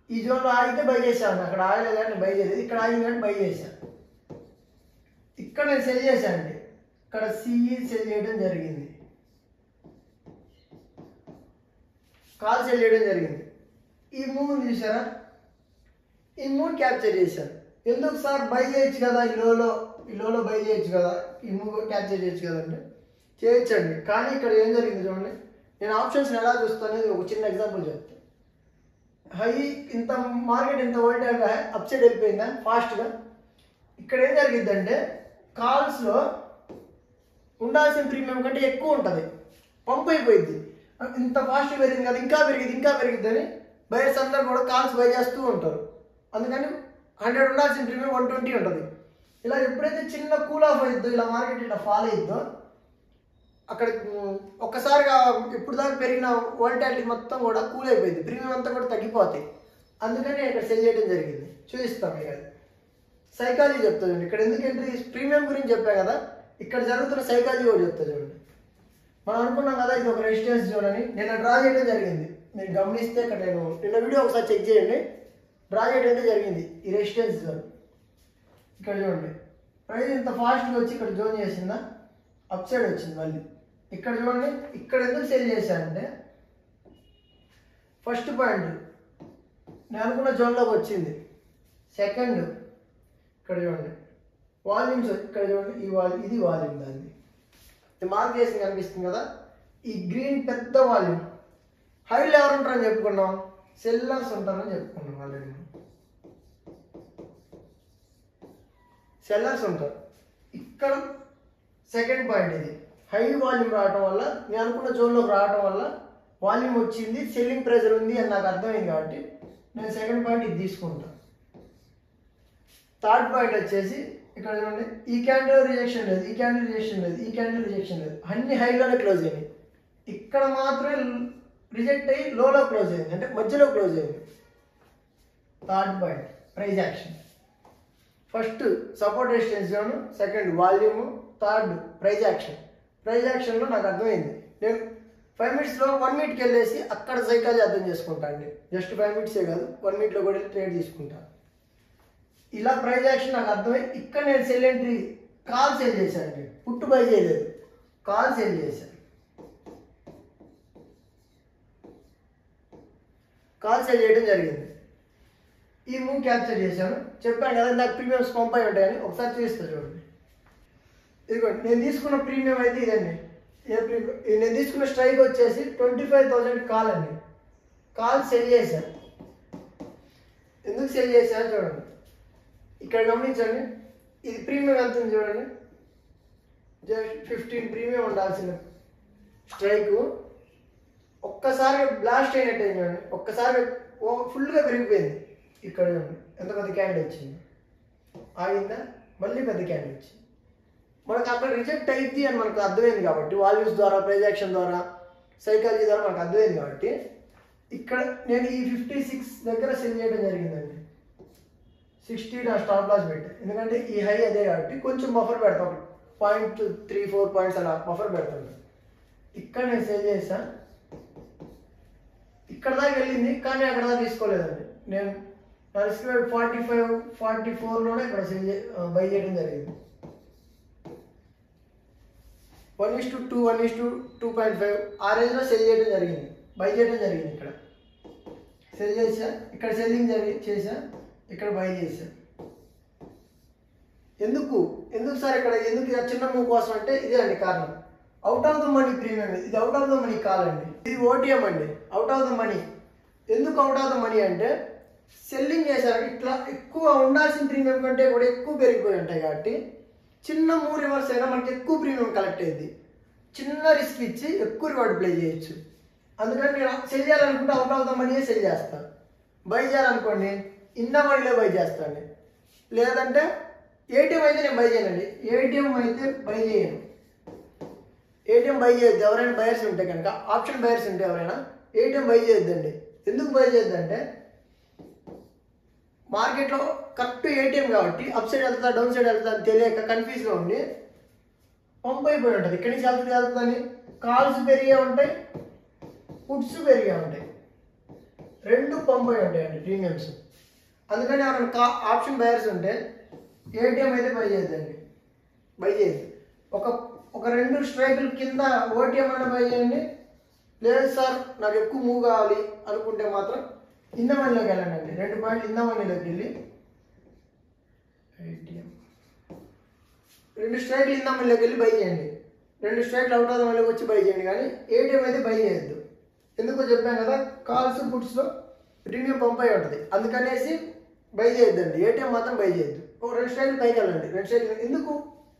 ఈ జోన్లో ఆగితే బై చేశాను, అక్కడ ఆగలేదు కానీ బై చేయలేదు, ఇక్కడ ఆగింది కానీ బై చేశాను. ఇక్కడ నేను సెల్ చేశానండి, ఇక్కడ సిఈ సెల్ చేయడం జరిగింది, కాల్ సెల్ చేయడం జరిగింది. ఈ మూవ్ చూసారా, ఈ మూవ్ క్యాప్చర్ చేశాను. ఎందుకు సార్ బై చేయొచ్చు కదా, ఈ లోలో బై చేయొచ్చు కదా, ఈ మూవ్ క్యాప్చర్ చేయొచ్చు కదండి, చేయొచ్చండి. కానీ ఇక్కడ ఏం జరిగింది చూడండి, నేను ఆప్షన్స్ని ఎలా చూస్తాను అనేది ఒక చిన్న ఎగ్జాంపుల్ చెప్తాను. హై ఇంత మార్కెట్ ఇంత వోల్టేజ్గా అప్ సైడ్ వెళ్ళిపోయిందా ఫాస్ట్గా. ఇక్కడ ఏం జరిగిద్దంటే కాల్స్లో ఉండాల్సిన ప్రీమియం కంటే ఎక్కువ ఉంటుంది, పంప్ అయిపోయింది. ఇంత ఫాస్ట్ పెరిగింది కదా, ఇంకా పెరిగిద్ది అని బయర్స్ అందరూ కూడా కాల్స్ బై చేస్తూ ఉంటారు. అందుకని 100 ఉండాల్సిన ప్రీమియం 120 ఉంటుంది. ఇలా ఎప్పుడైతే చిన్న కూల్ ఆఫ్ అయిద్దో, ఇలా మార్కెట్ ఇట్లా ఫాల్ అయిద్దో, అక్కడ ఒక్కసారిగా ఇప్పుడు దాకా పెరిగిన వోల్టాలిటీ మొత్తం కూడా కూల్ అయిపోయింది, ప్రీమియం అంతా కూడా తగ్గిపోతాయి. అందుకని ఇక్కడ సెల్ చేయడం జరిగింది. చూపిస్తాం ఇక సైకాలజీ చెప్తా చూడండి. ఇక్కడ ఎందుకంటే ప్రీమియం గురించి చెప్పా కదా, ఇక్కడ జరుగుతున్న సైకాలజీ కూడా చెప్తా చూడండి. మనం అనుకున్నాం కదా ఇది ఒక రెసిస్టెన్స్ జోన్ అని, నేను డ్రా చేయడం జరిగింది. మీరు గమనిస్తే ఇక్కడ నేను నిన్న వీడియో ఒకసారి చెక్ చేయండి, డ్రా చేయడం అయితే జరిగింది. ఈ రెసిస్టెన్స్ జోన్ ఇక్కడ చూడండి, ప్రైస్ ఇంత ఫాస్ట్గా వచ్చి ఇక్కడ జోన్ చేసిందా, అప్ సైడ్ వచ్చింది. మళ్ళీ ఇక్కడ చూడండి, ఇక్కడ ఎందుకు సెల్ చేశానంటే ఫస్ట్ పాయింట్ నేను అనుకున్న జోన్లోకి వచ్చింది. సెకండ్ ఇక్కడ చూడండి వాల్యూమ్స్, ఇక్కడ చూడండి ఇది వాల్యూమ్, దాన్ని మార్క్ చేసి కనిపిస్తుంది కదా, ఈ గ్రీన్ పెద్ద వాల్యూమ్. హైలో ఎవరు ఉంటారని చెప్పుకున్నాం, సెల్లర్స్ ఉంటారని చెప్పుకున్నాం ఆల్రెడీ. సెల్లర్స్ ఉంటారు. ఇక్కడ సెకండ్ పాయింట్, ఇది హై వాల్యూమ్ రావటం వల్ల, నేను అనుకున్న జోన్లోకి రావటం వల్ల వాల్యూమ్ వచ్చింది, సెల్లింగ్ ప్రెజర్ ఉంది అని నాకు అర్థమైంది. కాబట్టి నేను సెకండ్ పాయింట్ ఇది తీసుకుంటాను. థర్డ్ పాయింట్ వచ్చేసి ఇక్కడ చూడండి, ఈ క్యాండిల్ రిజెక్షన్ లేదు, ఈ క్యాండిల్ రిజెక్షన్ లేదు, ఈ క్యాండిల్ రిజెక్షన్ లేదు, అన్ని హైలోనే క్లోజ్ అయినాయి. ఇక్కడ మాత్రమే రిజెక్ట్ అయ్యి లోలో క్లోజ్ అయింది, అంటే మధ్యలో క్లోజ్ అయింది. Third point price action. First support resistance zone, second volume, third price action. Price యాక్షన్లో నాకు అర్థమైంది, నేను 5 మినిట్స్లో 1 మినిట్కి వెళ్ళేసి అక్కడ సైకాలజీ అర్థం చేసుకుంటా అండి. జస్ట్ 5 మినిట్సే కాదు, 1 మినిట్లో కూడా ట్రేడ్ తీసుకుంటాను. ఇలా ప్రైజ్ యాక్షన్ నాకు అర్థమై ఇక్కడ నేను సెల్ ఎంట్రీ కాల్ సేల్ చేశాను అండి. పుట్టు బై చేయలేదు, కాల్ సేల్ చేశాను. కాల్ సేల్ చేయడం జరిగింది. ఈ మూవ్ క్యాప్చర్ చేశాను. చెప్పాను కదా నాకు ప్రీమియమ్స్ పంపాయి ఉంటాయని. ఒకసారి చూపిస్తా చూడండి. ఇదిగోండి నేను తీసుకున్న ప్రీమియం అయితే ఇదండి. నేను తీసుకున్న స్ట్రైక్ వచ్చేసి 25,000 కాల్ అండి. కాల్ సెల్ చేశాను. ఎందుకు సెల్ చేశాను చూడండి. ఇక్కడ గమనించండి, ఇది ప్రీమియం ఎంత ఉంది చూడండి. జస్ట్ 15 ప్రీమియం ఉండాల్సిన స్ట్రైకు ఒక్కసారి బ్లాస్ట్ అయినట్టు అయింది చూడండి. ఒక్కసారి ఫుల్గా పెరిగిపోయింది. ఇక్కడ ఎంత పెద్ద క్యాండిల్ వచ్చింది, ఆగిందా, మళ్ళీ పెద్ద క్యాండిల్ వచ్చింది. మనకు అక్కడ రిజెక్ట్ అయింది అని మనకు అర్థమైంది కాబట్టి, వాల్యూస్ ద్వారా, ప్రైజ్ యాక్షన్ ద్వారా, సైకాలజీ ద్వారా మనకు అర్థమైంది కాబట్టి ఇక్కడ నేను ఈ 56 దగ్గర సెల్ చేయడం జరిగిందండి. 60 నా స్టాప్ లాస్ పెట్టాను. ఎందుకంటే ఈ హై అదే కాబట్టి కొంచెం బఫర్ పెడతాం, 0.34 పాయింట్స్ అలా బఫర్ పెడతాను. ఇక్కడ నేను సెల్ చేశాను. ఇక్కడ దాకా వెళ్ళింది కానీ అక్కడ దాకా తీసుకోలేదండి. నేను నా రిస్క్ 44లోనే ఇక్కడ సెల్ బై చేయడం జరిగింది. 1:2, 1:2.5 ఆ రేంజ్లో సెల్ చేయడం జరిగింది, బై చేయడం జరిగింది. ఇక్కడ సెల్ చేసా, ఇక్కడ సెల్లింగ్ చేసా, ఇక్కడ బై చేసా. ఎందుకు సార్ ఇక్కడ ఎందుకు చిన్న మూవ్ కోసం అంటే ఇదే అండి కారణం. Out of the money premium, ఇది out of the money call అండి. ఇది ఓటీఎం అండి, అవుట్ ఆఫ్ ద మనీ. ఎందుకు అవుట్ ఆఫ్ ద మనీ అంటే సెల్లింగ్ చేశారు. ఇట్లా ఎక్కువ ఉండాల్సిన ప్రీమియం కంటే కూడా ఎక్కువ పెరిగిపోయి ఉంటాయి కాబట్టి చిన్న మూవ్ రివర్స్ అయినా మనకి ఎక్కువ ప్రీమియం కలెక్ట్ అయ్యింది. చిన్న రిస్క్ ఇచ్చి ఎక్కువ రివార్డ్ ప్లే చేయొచ్చు. అందుకని నేను సెల్ చేయాలనుకుంటే అవుట్ ఆఫ్ ద మనీయే సెల్ చేస్తాను. బై చేయాలనుకోండి ఇన్న మనీలో బై చేస్తాను. లేదంటే ఏటీఎం అయితే నేను బై చేయనండి. ఏటీఎం అయితే బై చేయను. ఏటీఎం బై చేయొద్దు. ఎవరైనా బయర్స్ ఉంటే కనుక, ఆప్షన్ బయర్స్ ఉంటే ఎవరైనా ఏటీఎం బై చేయొద్దండి. ఎందుకు బై చేయొద్దంటే మార్కెట్లో కరెక్ట్ ఏటీఎం కాబట్టి అప్ సైడ్ వెళ్తుందా డౌన్ సైడ్ వెళ్తుందా అని తెలియక కన్ఫ్యూజ్గా ఉండి పంప్ అయిపోయి ఉంటుంది. ఇక్కడి నుంచి వెళ్తుందని కాల్స్ పెరిగే ఉంటాయి, పుట్స్ పెరిగే ఉంటాయి, రెండు పంప్ అయి ఉంటాయండి ప్రీమియమ్స్. అందుకని ఎవరైనా ఆప్షన్ బయర్స్ ఉంటే ఏటీఎం అయితే బై చేయొద్దండి, బై చేయొద్దు. ఒక 2 స్ట్రైకుల కింద ఓటీఎం అన్న బై చేయండి. లేదు సార్ నాకు ఎక్కువ మూవ్ కావాలి అనుకుంటే మాత్రం ఇన్న మనీలోకి వెళ్ళండి. 2 పాయింట్లు ఇన్న మనీలోకి వెళ్ళి ఏటీఎం 2 స్ట్రైక్లు ఇన్న మనీలోకి వెళ్ళి బై చేయండి. 2 స్ట్రైక్లు అవుట్ ఆఫ్ ద మనీలోకి వచ్చి బై చేయండి. కానీ ఏటీఎం అయితే బై చేయొద్దు. ఎందుకో చెప్పాను కదా, కాల్స్ పుట్స్లో ప్రీమియం పంప్ అయి ఉంటుంది. అందుకనేసి బై చేయొద్దండి. ఏటీఎం మాత్రం బై చేయొద్దు. 2 స్ట్రైక్లు పైకి వెళ్ళండి. 2 స్ట్రైక్లు ఎందుకు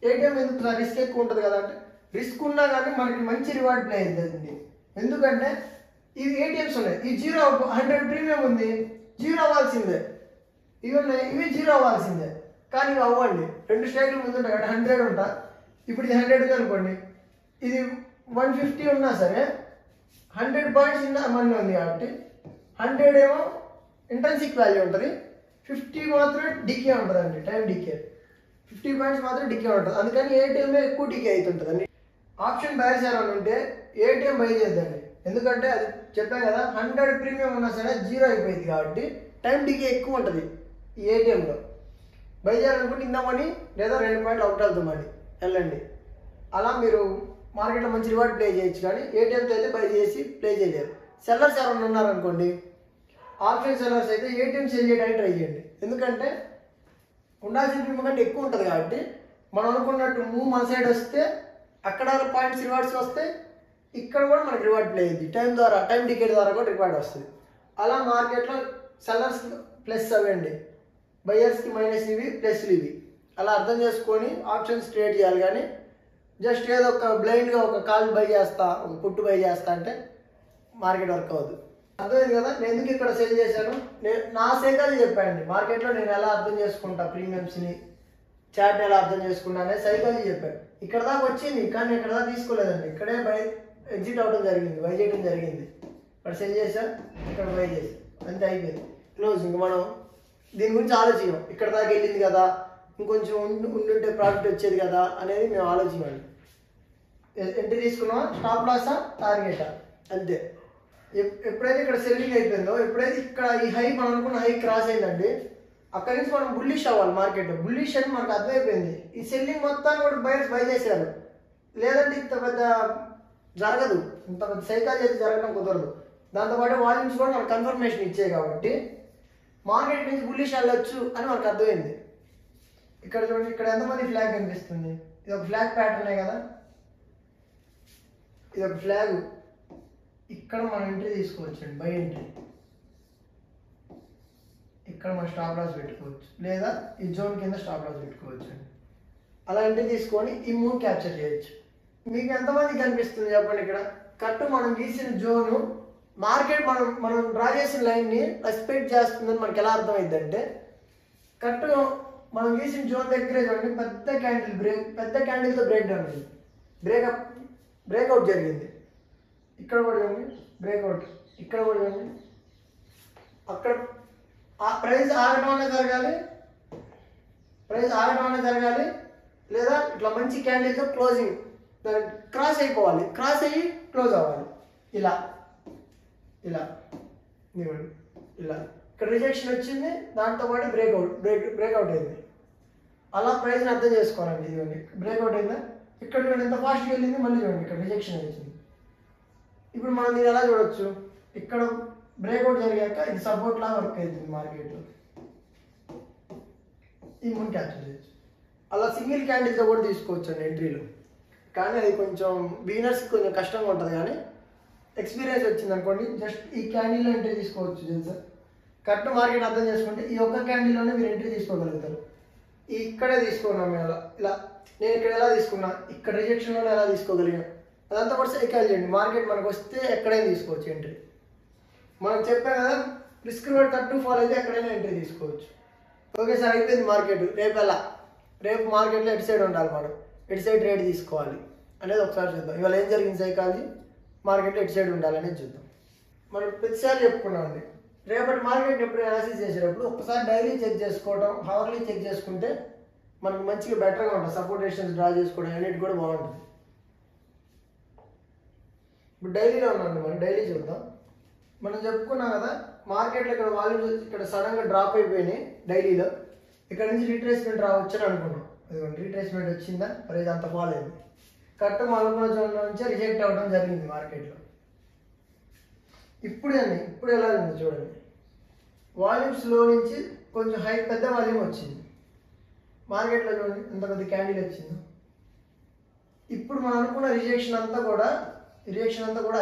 ఏటీఎం ఎందుకు రిస్క్ ఎక్కువ ఉంటుంది కదా అంటే, రిస్క్ ఉన్నా కానీ మనకి మంచి రివార్డ్ ప్లే అవుతుంది. ఎందుకంటే ఇవి ఏటీఎంస్ ఉన్నాయి. ఈ 100 ప్రీమియం ఉంది, 0 అవ్వాల్సిందే. ఇవి 0 అవ్వాల్సిందే. కానీ ఇవి అవ్వండి. 2 స్ట్రైక్లు ముందు ఉంటాయి కాబట్టి 100 ఉంటా. ఇప్పుడు ఇది 100 ఉంది అనుకోండి, ఇది 150 ఉన్నా సరే 100 పాయింట్స్ ఇన్న మనీ ఉంది కాబట్టి 100 ఏమో ఇంట్రెన్సిక్ వాల్యూ ఉంటుంది, 50 మాత్రమే డికే ఉంటుందండి, టైం డికే. 50 పాయింట్స్ మాత్రం డికే ఉంటుంది. అందుకని ఏటీఎం ఎక్కువ డికే అవుతుంటుంది. ఆప్షన్ బయర్స్ ఏమైనా ఉంటే ఏటీఎం బై చేద్దండి. ఎందుకంటే అది చెప్పాను కదా, 100 ప్రీమియం ఉన్నా సరే 0 అయిపోయింది కాబట్టి టైం డికే ఎక్కువ ఉంటుంది ఈ ఏటీఎంలో. బై చేయాలనుకుంటే ఇన్న మనీ లేదా 2 పాయింట్లు అవుట్ ఆఫ్ ద మనీ వెళ్ళండి. అలా మీరు మార్కెట్లో మంచి రివార్డ్ ప్లే చేయొచ్చు. కానీ ఏటీఎంతో అయితే బై చేసి ప్లే చేయలేరు. సెల్లర్స్ ఎవరైనా ఉన్నారనుకోండి, ఆప్షన్ సెల్లర్స్ అయితే ఏటీఎం సెల్ చేయడానికి ట్రై చేయండి. ఎందుకంటే ఉండాల్సిన ప్రీమియం కంటే ఎక్కువ ఉంటుంది కాబట్టి మనం అనుకున్నట్టు మూవ్ మన సైడ్ వస్తే అక్కడ పాయింట్స్ రివార్డ్స్ వస్తే ఇక్కడ కూడా మనకి రివార్డ్ ప్లే అయ్యింది. టైం టికెట్ ద్వారా కూడా రివార్డ్ వస్తుంది. అలా మార్కెట్లో సెల్లర్స్ ప్లస్ అవ్వండి, బయర్స్కి మైనస్ ఇవి, ప్లస్లు ఇవి. అలా అర్థం చేసుకొని ఆప్షన్స్ క్రియేట్ చేయాలి. కానీ జస్ట్ ఏదో ఒక బ్లైండ్గా ఒక కాల్ బై చేస్తా, ఒక పుట్టు బై చేస్తా అంటే మార్కెట్ వర్క్ అవ్వదు. అర్థమైంది కదా నేను ఎందుకు ఇక్కడ సెల్ చేశాను. నా సైకాలజీ చెప్పానండి. మార్కెట్లో నేను ఎలా అర్థం చేసుకుంటా ప్రీమియమ్స్ని, చార్ట్ని ఎలా అర్థం చేసుకుంటా అనేది సైకాలజీ చెప్పాను. ఇక్కడ దాకా వచ్చింది కానీ ఇక్కడ దాకా తీసుకోలేదండి. ఇక్కడే ఎగ్జిట్ అవ్వడం జరిగింది, బై చేయడం జరిగింది. ఇక్కడ సెల్ చేసా, ఇక్కడ బై చేసా, అంతే అయిపోయింది, క్లోజ్. ఇంక మనం దీని గురించి ఆలోచించాం. ఇక్కడ దాకా వెళ్ళింది కదా, ఇంకొంచెం ఉండుంటే ప్రాఫిట్ వచ్చేది కదా అనేది మేము ఆలోచించాలి. ఎంట్రీ తీసుకున్నావా, స్టాప్ లాసా, టార్గెటా, అంతే. ఎప్పుడైతే ఇక్కడ సెల్లింగ్ అయిపోయిందో, ఎప్పుడైతే ఇక్కడ ఈ హై మనం అనుకున్న హై క్రాస్ అయిందండి, అక్కడి నుంచి మనం బుల్లిష్ అవ్వాలి మార్కెట్. బుల్లిష్ అని మనకు అర్థమైపోయింది. ఈ సెల్లింగ్ మొత్తాన్ని కూడా బయర్స్ బై చేశారు. లేదంటే ఇంత పెద్ద జరగదు, ఇంత పెద్ద సైకాలజీ అయితే జరగడం కుదరదు. దాంతోపాటు వాల్యూమ్స్ కూడా మనకు కన్ఫర్మేషన్ ఇచ్చాయి కాబట్టి మార్కెట్ నుంచి బుల్లిష్ వెళ్ళొచ్చు అని మనకు అర్థమైంది. ఇక్కడ చూడండి, ఇక్కడ ఎంతమంది ఫ్లాగ్ కనిపిస్తుంది? ఇది ఒక ఫ్లాగ్ ప్యాటర్నే కదా, ఇది ఒక ఫ్లాగ్. ఇక్కడ మనం ఎంట్రీ తీసుకోవచ్చండి, బై ఎంట్రీ. ఇక్కడ మనం స్టాప్ లాస్ పెట్టుకోవచ్చు, లేదా ఈ జోన్ కింద స్టాప్ లాస్ పెట్టుకోవచ్చు అండి. అలా ఎంట్రీ తీసుకొని ఈ మూవ్ క్యాప్చర్ చేయొచ్చు. మీకు ఎంతమంది కనిపిస్తుంది చెప్పండి? ఇక్కడ కట్టు మనం గీసిన జోను మార్కెట్ మనం డ్రా చేసిన లైన్ని రెస్పెక్ట్ చేస్తుందని మనకి ఎలా అర్థమైంది అంటే, కట్టు మనం గీసిన జోన్ దగ్గరే చూడండి, పెద్ద క్యాండిల్తో బ్రేక్ డౌన్ అయింది, బ్రేక్అవుట్ జరిగింది. ఇక్కడ కూడా చూడండి బ్రేక్అవుట్, ఇక్కడ కూడా చూడండి. అక్కడ ప్రైస్ ఆగడం అనే జరగాలి, లేదా ఇట్లా మంచి క్యాండిల్తో క్లోజింగ్ క్రాస్ అయిపోవాలి, క్రాస్ అయ్యి క్లోజ్ అవ్వాలి. ఇలా ఇక్కడ రిజెక్షన్ వచ్చింది, దాంతోపాటు బ్రేక్అవుట్ అయింది. అలా ప్రైస్ని అర్థం చేసుకోవాలండి. ఇదిగోండి బ్రేక్అవుట్ అయిందా, ఇక్కడ చూడండి ఎంత ఫాస్ట్గా వెళ్ళింది, మళ్ళీ చూడండి ఇక్కడ రిజెక్షన్ వచ్చింది. ఇప్పుడు మనం దీన్ని ఎలా చూడొచ్చు? ఇక్కడ బ్రేక్అవుట్ జరిగాక ఇది సపోర్ట్ లాగా వర్క్ అవుతుంది మార్కెట్లో, ఈ ముందు క్యాప్చర్ చేయొచ్చు. అలా సింగిల్ క్యాండిల్తో కూడా తీసుకోవచ్చు అండి ఎంట్రీలు, కానీ అది కొంచెం బిగినర్స్కి కొంచెం కష్టంగా ఉంటుంది. కానీ ఎక్స్పీరియన్స్ వచ్చింది అనుకోండి, జస్ట్ ఈ క్యాండిల్లో ఎంట్రీ తీసుకోవచ్చు. తెలుసా, కరెక్ట్ మార్కెట్ అర్థం చేసుకుంటే ఈ ఒక్క క్యాండిల్లోనే మీరు ఎంట్రీ తీసుకోగలుగుతారు. ఇక్కడే తీసుకున్నాం ఇలా నేను ఇక్కడ ఎలా తీసుకున్నా, ఇక్కడ రిజెక్షన్లోనే ఎలా తీసుకోగలిగాను, అదంతా కూడా సైకాలజీ అండి. మార్కెట్ మనకు వస్తే ఎక్కడైనా తీసుకోవచ్చు ఎంట్రీ. మనం చెప్పాం కదా, రిస్క్ రివార్డ్ కరెక్ట్ ఫాలో అయితే ఎక్కడైనా ఎంట్రీ తీసుకోవచ్చు. ఓకే సార్, అయిపోయింది మార్కెట్. రేపు మార్కెట్లో ఎటు సైడ్ ఉండాలి, మనం ఎటు సైడ్ ట్రేడ్ తీసుకోవాలి అనేది ఒకసారి చూద్దాం. ఇవాళ ఏం జరిగింది సైకాలజీ, మార్కెట్లో ఎటు సైడ్ ఉండాలి అనేది చూద్దాం. మనం ప్రతిసారి చెప్పుకున్నామండి, రేపటి మార్కెట్ ఎప్పుడు అనాలిసిస్ చేసేటప్పుడు ఒకసారి డైలీ చెక్ చేసుకోవడం, హవర్లీ చెక్ చేసుకుంటే మనకు మంచిగా బెటర్గా ఉంటుంది. సపోర్ట్ రెసిస్టెన్స్ డ్రా చేసుకోవడం అనేది కూడా బాగుంటుంది. ఇప్పుడు డైలీలో ఉన్నాం, మనం డైలీ చూద్దాం. మనం చెప్పుకున్నాం కదా, మార్కెట్లో ఇక్కడ వాల్యూమ్స్ ఇక్కడ సడన్గా డ్రాప్ అయిపోయినాయి డైలీలో. ఇక్కడ నుంచి రీట్రేస్మెంట్ రావచ్చు అని అనుకున్నాం. అదిగోండి రీట్రేస్మెంట్ వచ్చిందా, ప్రైస్ అంత ఫాల్ అయింది. కరెక్ట్ అనుకున్న జోన్ నుంచి రిజెక్ట్ అవ్వడం జరిగింది మార్కెట్లో. ఇప్పుడు ఎలా ఉంది చూడండి, వాల్యూమ్స్లో నుంచి కొంచెం పెద్ద వాల్యూమ్ వచ్చింది మార్కెట్లో. చూడండి ఎంత పెద్ద క్యాండిల్ వచ్చిందో. ఇప్పుడు మనం అనుకున్న రిజెక్షన్ అంతా కూడా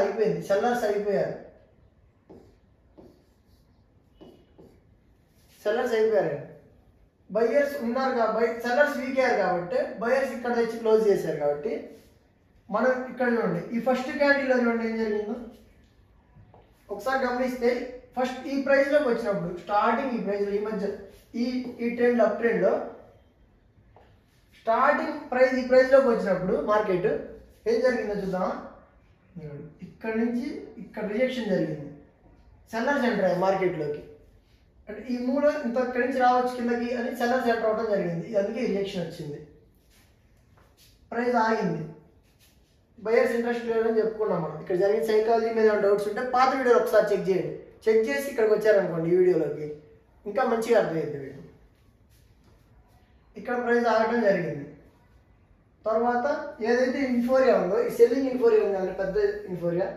అయిపోయింది, సెల్లర్స్ అయిపోయారు. బయర్స్ ఉన్నారు కాబట్టి, సెల్లర్స్ వీక్ అయ్యారు కాబట్టి బయర్స్ ఇక్కడ తెచ్చి క్లోజ్ చేశారు కాబట్టి మనం ఇక్కడ చూడండి, ఈ ఫస్ట్ క్యాండిల్లో చూడండి ఏం జరిగిందో ఒకసారి గమనిస్తే, ఫస్ట్ ఈ ప్రైస్లోకి వచ్చినప్పుడు స్టార్టింగ్ ఈ ప్రైస్లో ఈ మధ్య ఈ ట్రెండ్ అప్ ట్రెండ్లో స్టార్టింగ్ ప్రైస్ ఈ ప్రైస్లోకి వచ్చినప్పుడు మార్కెట్ ఏం జరిగిందో చూద్దామా. ఇక్కడ నుంచి ఇక్కడ రిజెక్షన్ జరిగింది, సెల్లర్స్ ఎంటర్ అయ్యాయి మార్కెట్లోకి. అంటే ఈ మూడు ఇంత ఇక్కడి నుంచి రావచ్చు కిందకి అని సెల్లర్స్ ఎంటర్ అవడం జరిగింది, అందుకే రిజెక్షన్ వచ్చింది, ప్రైస్ ఆగింది. బయర్స్ ఇంట్రెస్ట్ లేదని చెప్పుకున్నాం మనం. ఇక్కడ జరిగిన సైకాలజీ మీద డౌట్స్ ఉంటే పాత వీడియోలు ఒకసారి చెక్ చేయండి. చెక్ చేసి ఇక్కడికి వచ్చారనుకోండి ఈ వీడియోలోకి, ఇంకా మంచిగా అర్థమైంది వీడియో. ఇక్కడ ప్రైస్ ఆగడం జరిగింది. తర్వాత ఏదైతే ఇన్ఫోరియా ఉందో, ఈ సెల్లింగ్ ఇన్ఫోరియా ఉంది అంటే పెద్ద ఇన్ఫోరియా,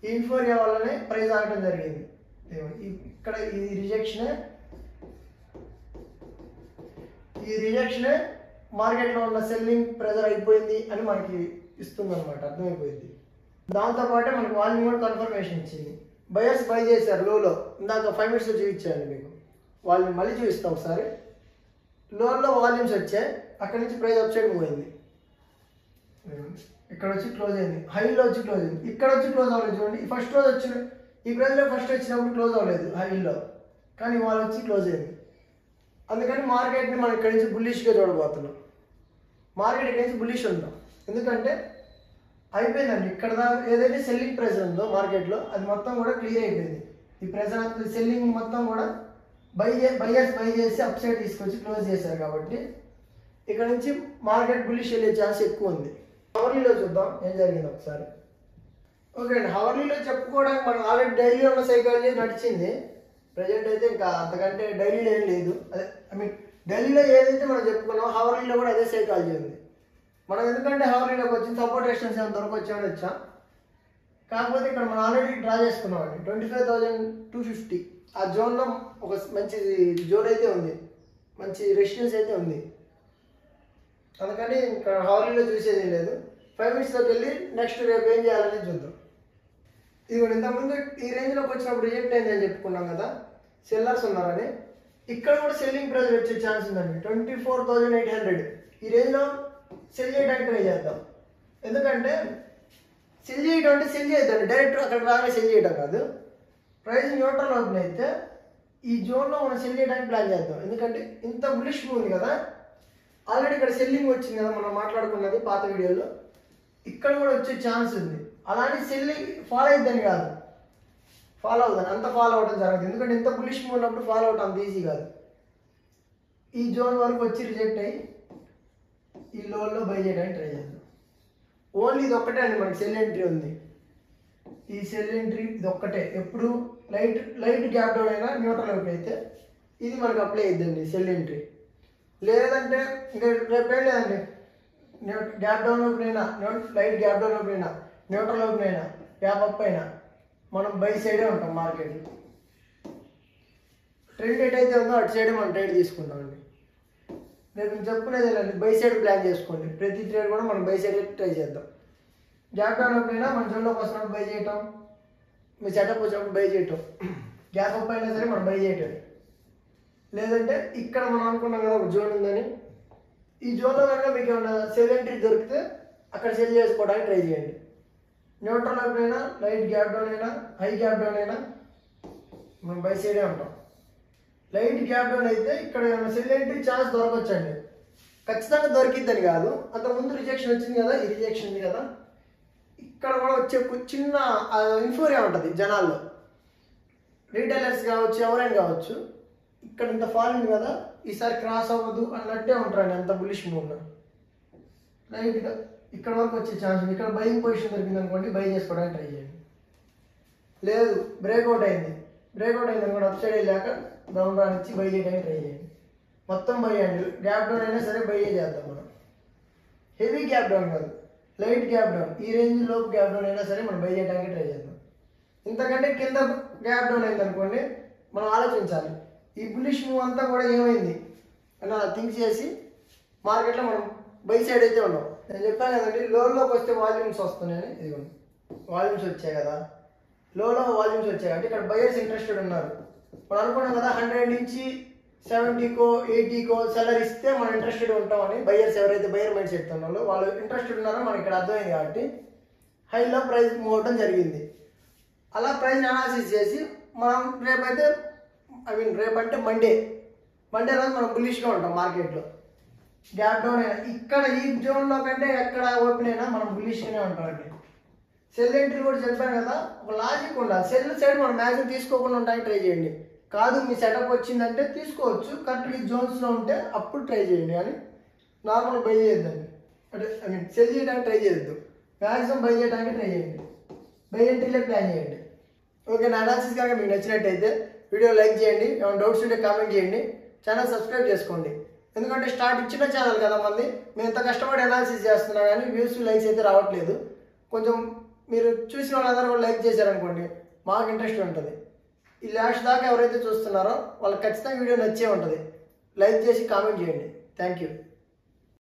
ఈ ఇన్ఫోరియా వల్లనే ప్రైస్ ఆగడం జరిగింది. ఇక్కడ ఈ రిజెక్షనే మార్కెట్లో ఉన్న సెల్లింగ్ ప్రెజర్ అయిపోయింది అని మనకి ఇస్తుంది అనమాట, అర్థమైపోయింది. దాంతోపాటే మనకు వాల్యూమ్ కూడా కన్ఫర్మేషన్ ఇచ్చింది. బయర్స్ బై చేశారు లోలో, ఇందాక 5 minutes చూపించాను మీకు. వాల్యూమ్ మళ్ళీ చూపిస్తాం ఒకసారి. లోలో వాల్యూమ్స్ వచ్చాయి, అక్కడి నుంచి ప్రైస్ అప్ సైడ్ మూవ్ అయింది. ఇక్కడ వచ్చి క్లోజ్ అయింది, హైలో వచ్చి క్లోజ్ అయింది, ఇక్కడ వచ్చి క్లోజ్ అవ్వలేదు. చూడండి ఫస్ట్ రోజు వచ్చిన ఈ ప్రైస్లో ఫస్ట్ వచ్చినప్పుడు క్లోజ్ అవ్వలేదు హైలో, కానీ వాళ్ళు వచ్చి క్లోజ్ అయింది. అందుకని మార్కెట్ని మనం ఇక్కడి నుంచి బుల్లిష్గా చూడబోతున్నాం. మార్కెట్ ఇక్కడి నుంచి బుల్లిష్ ఉంటాం, ఎందుకంటే అయిపోయిందండి. ఇక్కడ ఏదైతే సెల్లింగ్ ప్రెజర్ ఉందో మార్కెట్లో అది మొత్తం కూడా క్లియర్ అయిపోయింది. ఈ ప్రెజర్ సెల్లింగ్ మొత్తం కూడా బయర్స్ బై చేసి అప్ సైడ్ తీసుకొచ్చి క్లోజ్ చేశారు కాబట్టి ఇక్కడ నుంచి మార్కెట్ బుల్లిష్ వెళ్ళే ఛాన్స్ ఎక్కువ ఉంది. హవర్లీలో చూద్దాం ఏం జరిగింది ఒకసారి. ఓకే అండి, హవర్లీలో చెప్పుకోవడానికి మనం ఆల్రెడీ డైలీలో ఉన్న సైకాలజీ నడిచింది. ప్రజెంట్ అయితే ఇంకా అంతకంటే డైలీలో ఏం లేదు. అదే డైలీలో ఏదైతే మనం చెప్పుకున్నామో హవర్లీలో కూడా అదే సైకాలజీ ఉంది. మనం ఎందుకంటే హవర్లీలోకి వచ్చింది సపోర్ట్ రెసిస్టెన్స్ ఏమైనా దొరకొచ్చామని వచ్చాం. కాకపోతే ఇక్కడ మనం ఆల్రెడీ డ్రా చేసుకున్నామండి 25,250 ఆ జోన్లో ఒక మంచి జోన్ అయితే ఉంది, మంచి రెసిస్టెన్స్ అయితే ఉంది. అందుకని ఇంకా హవర్లీలో చూసేది లేదు. 5 మినిట్స్లోకి వెళ్ళి నెక్స్ట్ రేపు ఏం చేయాలని చూద్దాం. ఇది కూడా ఇంతకుముందు ఈ రేంజ్లోకి వచ్చినప్పుడు రిజెక్ట్ అయింది అని చెప్పుకున్నాం కదా, సెల్లర్స్ ఉన్నారని. ఇక్కడ కూడా సెల్లింగ్ ప్రైస్ వచ్చే ఛాన్స్ ఉందండి 24,800. ఈ రేంజ్లో సెల్ చేయడానికి ట్రై చేద్దాం. ఎందుకంటే సెల్ చేయడం అంటే సెల్ చేయొద్దండి, డైరెక్ట్ అక్కడ రాగా సెల్ చేయడం కాదు. ప్రైస్ న్యూట్రల్ ఓపెన్ అయితే ఈ జోన్లో మనం సెల్ చేయడానికి ప్లాన్ చేద్దాం. ఎందుకంటే ఇంత బులిష్ ఉంది కదా, ఆల్రెడీ ఇక్కడ సెల్లింగ్ వచ్చింది కదా మనం మాట్లాడుకున్నది పాత వీడియోలో, ఇక్కడ కూడా వచ్చే ఛాన్స్ ఉంది. అలాంటి సెల్లింగ్ ఫాలో అయిద్దని కాదు, ఫాలో అవుతుంది, అంత ఫాలో అవడం జరగదు. ఎందుకంటే ఇంత బులిష్ ఉన్నప్పుడు ఫాలో అవడం అంత ఈజీ కాదు. ఈ జోన్ వరకు వచ్చి రిజెక్ట్ అయ్యి ఈ లోన్లో బై చేయడానికి ట్రై చేద్దాం. ఓన్లీ ఇది ఒక్కటే అండి మనకి సెల్ ఎంట్రీ ఉంది. ఈ సెల్ ఎంట్రీ ఇది ఒక్కటే. ఎప్పుడు లైట్ గ్యాప్ డౌన్ అయినా న్యూట్రల్ ఓపెన్ అయితే ఇది మనకు అప్లై అయిద్దండి సెల్ ఎంట్రీ. లేదంటే ఇంకా రేపేం లేదండి, గ్యాప్ డౌన్ ఓపెన్ అయినా, లైట్ గ్యాప్ డౌన్ ఓపెన్ అయినా, న్యూట్రల్ ఓపెన్ అయినా, గ్యాప్ అప్ అయినా మనం బై సైడే ఉంటాం. మార్కెట్ ట్రెండ్ ఎటైతే ఉందో అటు సైడే మనం ట్రేడ్ తీసుకుంటామండి. రేపు చెప్పుకునేది లేదండి, బై సైడ్ ప్లాన్ చేసుకోండి. ప్రతి ట్రేడ్ కూడా మనం బై సైడ్ ట్రై చేద్దాం. గ్యాప్ డౌన్ ఓపెన్ అయినా మన జోన్లోకి వస్తున్నప్పుడు బై చేయటం, మీ సెటప్ వచ్చినప్పుడు బై చేయటం, గ్యాప్ అప్ అయినా సరే మనం బై చేయటం. లేదంటే ఇక్కడ మనం అనుకున్నాం కదా ఒక జోన్ ఉందని, ఈ జోన్లో కనుక మీకు ఏమైనా సెల్ ఎంట్రీ దొరికితే అక్కడ సెల్ చేసుకోవడానికి ట్రై చేయండి. న్యూట్రల్ ఓపెన్ అయినా, లైట్ గ్యాప్ డౌన్ అయినా, హై గ్యాప్ డౌన్ అయినా మనం బై సైడే ఉంటాం. లైట్ గ్యాప్ డౌన్ అయితే ఇక్కడ ఏమైనా సెల్ ఎంట్రీ ఛాన్స్ దొరకవచ్చండి. ఖచ్చితంగా దొరికిద్దని కాదు, అంతకుముందు రిజెక్షన్ వచ్చింది కదా, ఈ రిజెక్షన్ ఉంది కదా, ఇక్కడ కూడా వచ్చే చిన్న ఇన్ఫోరియా ఉంటుంది జనాల్లో, రీటైలర్స్ కావచ్చు, ఎవరైనా కావచ్చు. ఇక్కడ ఇంత ఫాల్ ఉంది కదా, ఈసారి క్రాస్ అవ్వదు అన్నట్టే ఉంటారండి ఎంత బులిష్ మూవ్. రైట్గా ఇక్కడ వరకు వచ్చే ఛాన్స్ ఉంది. ఇక్కడ బయింగ్ పొజిషన్ దొరికింది అనుకోండి, బై చేసుకోవడానికి ట్రై చేయండి. లేదు బ్రేక్అవుట్ అయింది అనుకోండి, అప్ సైడ్ వెళ్ళాక డౌన్ రానిచ్చి బై చేయడానికి ట్రై చేయండి. మొత్తం బై అండి, గ్యాప్ డౌన్ అయినా సరే బై చేద్దాం మనం. హెవీ గ్యాప్ డౌన్ కాదు, లైట్ గ్యాప్ డౌన్, ఈ రేంజ్ లోపు గ్యాప్ డౌన్ అయినా సరే మనం బై చేయడానికి ట్రై చేద్దాం. ఇంతకంటే కింద గ్యాప్ డౌన్ అయింది అనుకోండి, మనం ఆలోచించాలి ఈ బులిష్ మూవ్ అంతా కూడా ఏమైంది అని అలా థింక్ చేసి మార్కెట్లో మనం బై సైడ్ అయితే ఉన్నాం. నేను చెప్పాను కదండి, లోలోకి వస్తే వాల్యూమ్స్ వస్తున్నాయని. ఇదిగోండి వాల్యూమ్స్ వచ్చాయి కదా, లోలో వాల్యూమ్స్ వచ్చాయి అంటే ఇక్కడ బయర్స్ ఇంట్రెస్టెడ్ ఉన్నారు. మనం అనుకున్నాం కదా 100 నుంచి 70కో 80కో సెల్లర్ ఇస్తే మనం ఇంట్రెస్టెడ్ ఉంటామని. బయర్స్ ఎవరైతే బయర్ మైండ్ సెట్ ఉన్నారో వాళ్ళు ఇంట్రెస్టెడ్ ఉన్నారో మనకి ఇక్కడ అర్థమైంది. కాబట్టి హైలో ప్రైస్ మూవ్ అవడం జరిగింది. అలా ప్రైస్ అనాలిసిస్ చేసి మనం రేపైతే రేపంటే మండే రోజు మనం బులిష్గా ఉంటాం మార్కెట్లో. గ్యాప్ డౌన్ అయినా ఇక్కడ ఈ జోన్లో కంటే ఎక్కడ ఓపెన్ అయినా మనం బులిష్గానే ఉంటామండి. సెల్ ఎంట్రీ కూడా చెప్పాను కదా, ఒక లాజిక్ ఉండాలి. సెల్ సైడ్ మనం మ్యాక్సిమం తీసుకోకుండా ఉండడానికి ట్రై చేయండి. కాదు మీ సెటప్ వచ్చిందంటే తీసుకోవచ్చు, కరెక్ట్ ఈ జోన్స్లో ఉంటే అప్పుడు ట్రై చేయండి. కానీ నార్మల్ బై చేయొద్దండి, అంటే సెల్ చేయడానికి ట్రై చేయొద్దు, మ్యాక్సిమం బై చేయడానికి ట్రై చేయండి. బై ఎంట్రీలే ప్లాన్ చేయండి. ఓకే, నా అనాలిసిస్ కనుక మీకు నచ్చినట్టయితే వీడియో లైక్ చేయండి, ఏమైనా డౌట్స్ ఉంటే కామెంట్ చేయండి, ఛానల్ సబ్స్క్రైబ్ చేసుకోండి. ఎందుకంటే స్టార్ట్ ఇచ్చిన ఛానల్ కదా మంది, మేము ఎంత కష్టపడి అనాలిసిస్ చేస్తున్నా కానీ వ్యూస్ లైక్స్ అయితే రావట్లేదు. కొంచెం మీరు చూసిన వాళ్ళందరూ కూడా లైక్ చేశారనుకోండి మాకు ఇంట్రెస్ట్ ఉంటుంది. ఈ లాస్ట్ దాకా ఎవరైతే చూస్తున్నారో వాళ్ళకి ఖచ్చితంగా వీడియో నచ్చే ఉంటుంది. లైక్ చేసి కామెంట్ చేయండి. Thank you.